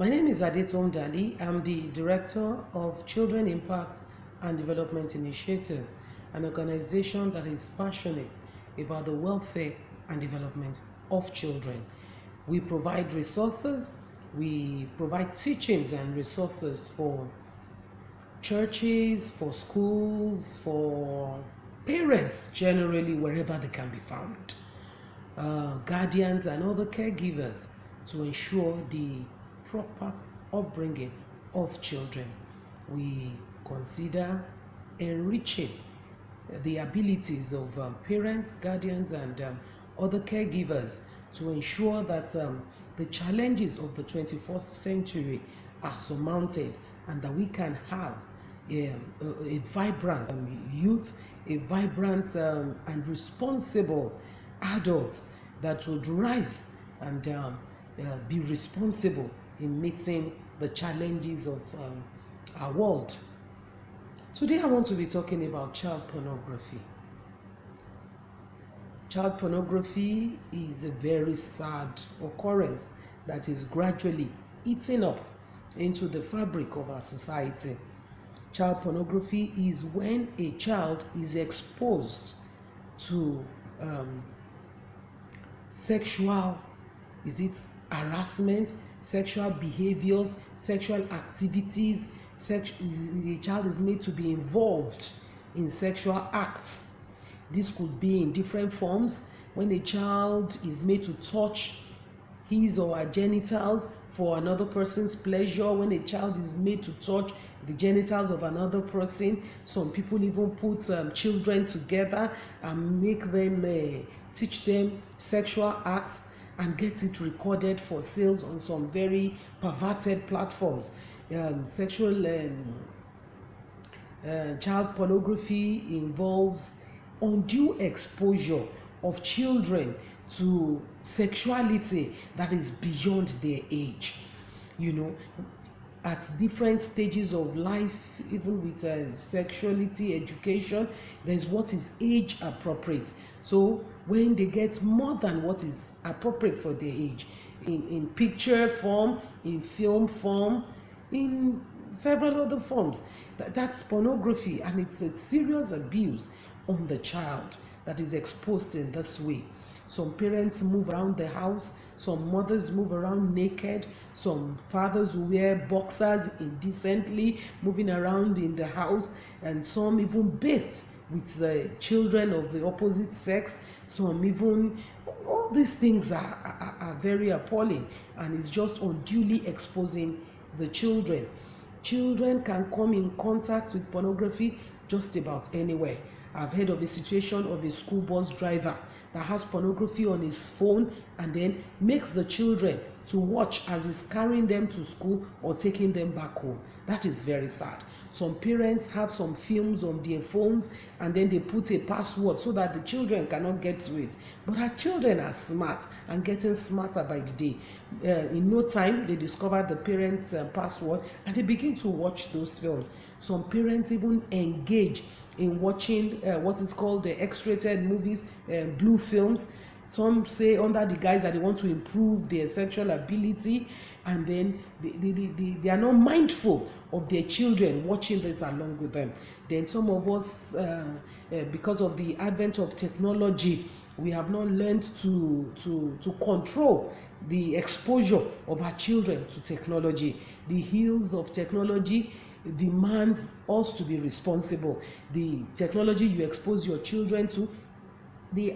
My name is Adeton Dali. I'm the Director of Children Impact and Development Initiative, an organization that is passionate about the welfare and development of children. We provide resources, we provide teachings and resources for churches, for schools, for parents generally, wherever they can be found, guardians and other caregivers, to ensure the proper upbringing of children. We consider enriching the abilities of parents, guardians, and other caregivers to ensure that the challenges of the 21st century are surmounted, and that we can have a vibrant youth, a vibrant and responsible adults that would rise and be responsible in meeting the challenges of our world. Today I want to be talking about child pornography. Child pornography is a very sad occurrence that is gradually eating up into the fabric of our society. Child pornography is when a child is exposed to sexual, harassment, sexual behaviors, sexual activities. The child is made to be involved in sexual acts. This could be in different forms. When a child is made to touch his or her genitals for another person's pleasure, when a child is made to touch the genitals of another person. Some people even put children together and make them teach them sexual acts and get it recorded for sales on some very perverted platforms. Child pornography involves undue exposure of children to sexuality that is beyond their age. At different stages of life, even with sexuality education, there's what is age appropriate. So when they get more than what is appropriate for their age, in picture form, in film form, in several other forms, that's pornography, and it's a serious abuse on the child that is exposed in this way. Some parents move around the house, some mothers move around naked, some fathers who wear boxers indecently, moving around in the house, and some even bathe with the children of the opposite sex. Some even, all these things are very appalling, and it's just unduly exposing the children. Children can come in contact with pornography just about anywhere. I've heard of a situation of a school bus driver that has pornography on his phone and then makes the children to watch as he's carrying them to school or taking them back home. That is very sad. Some parents have some films on their phones and then they put a password so that the children cannot get to it. But our children are smart and getting smarter by the day. In no time, they discover the parents' password and they begin to watch those films. Some parents even engage in watching what is called the X-rated movies, blue films. Some say under the guise that they want to improve their sexual ability, and then they are not mindful of their children watching this along with them. Then some of us, because of the advent of technology, we have not learned to control the exposure of our children to technology. The hills of technology demands us to be responsible. The technology you expose your children to, the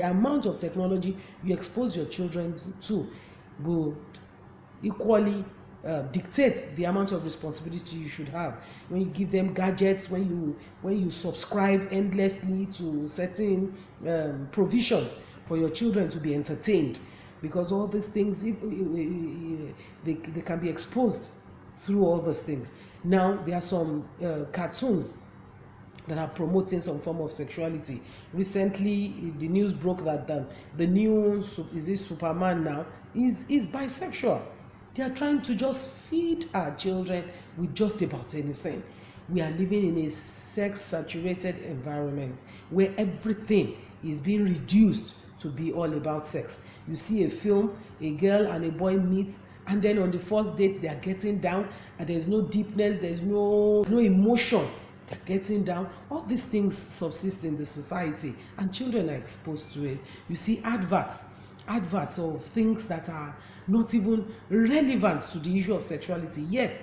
amount of technology you expose your children to will equally dictate the amount of responsibility you should have. When you give them gadgets, when you subscribe endlessly to certain provisions for your children to be entertained, because all these things, they can be exposed through all those things. Now there are some cartoons that are promoting some form of sexuality. Recently, the news broke that the new Superman now is bisexual. They are trying to just feed our children with just about anything. We are living in a sex-saturated environment where everything is being reduced to be all about sex. You see a film, a girl and a boy meet, and then on the first date they are getting down, and there's no deepness, there's no emotion. They're getting down. All these things subsist in the society, and children are exposed to it. You see adverts of things that are not even relevant to the issue of sexuality, yet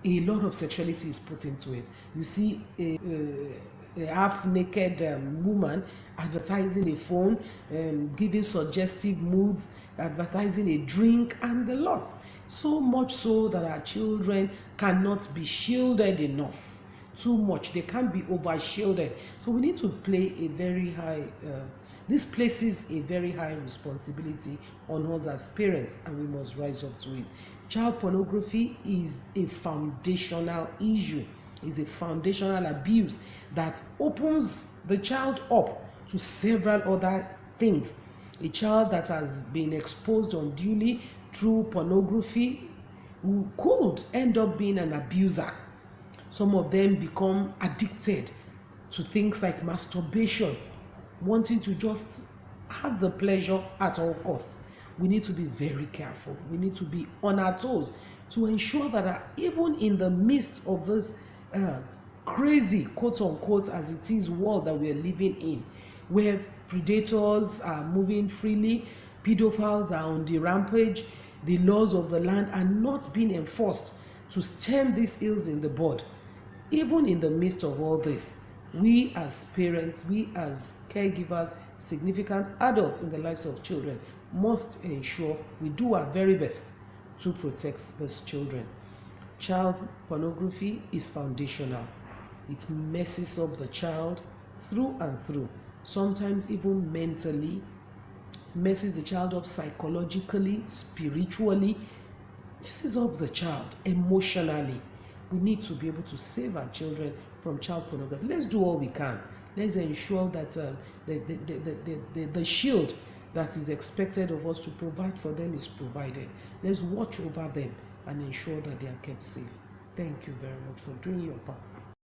a lot of sexuality is put into it. You see a half-naked woman advertising a phone, giving suggestive moods, advertising a drink, and the lot. So much so that our children cannot be shielded enough. Too much, they can't be over shielded. So we need to play a very high this places a very high responsibility on us as parents, and we must rise up to it. Child pornography is a foundational issue, is a foundational abuse that opens the child up to several other things. A child that has been exposed unduly through pornography could end up being an abuser. Some of them become addicted to things like masturbation, wanting to just have the pleasure at all costs. We need to be very careful. We need to be on our toes to ensure that even in the midst of this crazy, quote unquote, as it is, world that we are living in, where predators are moving freely, pedophiles are on the rampage, the laws of the land are not being enforced to stem these ills in the bud. Even in the midst of all this, we as parents, we as caregivers, significant adults in the lives of children must ensure we do our very best to protect these children. Child pornography is foundational. It messes up the child through and through, sometimes even mentally, messes the child up psychologically, spiritually, messes up the child emotionally. We need to be able to save our children from child pornography. Let's do all we can. Let's ensure that the shield that is expected of us to provide for them is provided. Let's watch over them and ensure that they are kept safe. Thank you very much for doing your part.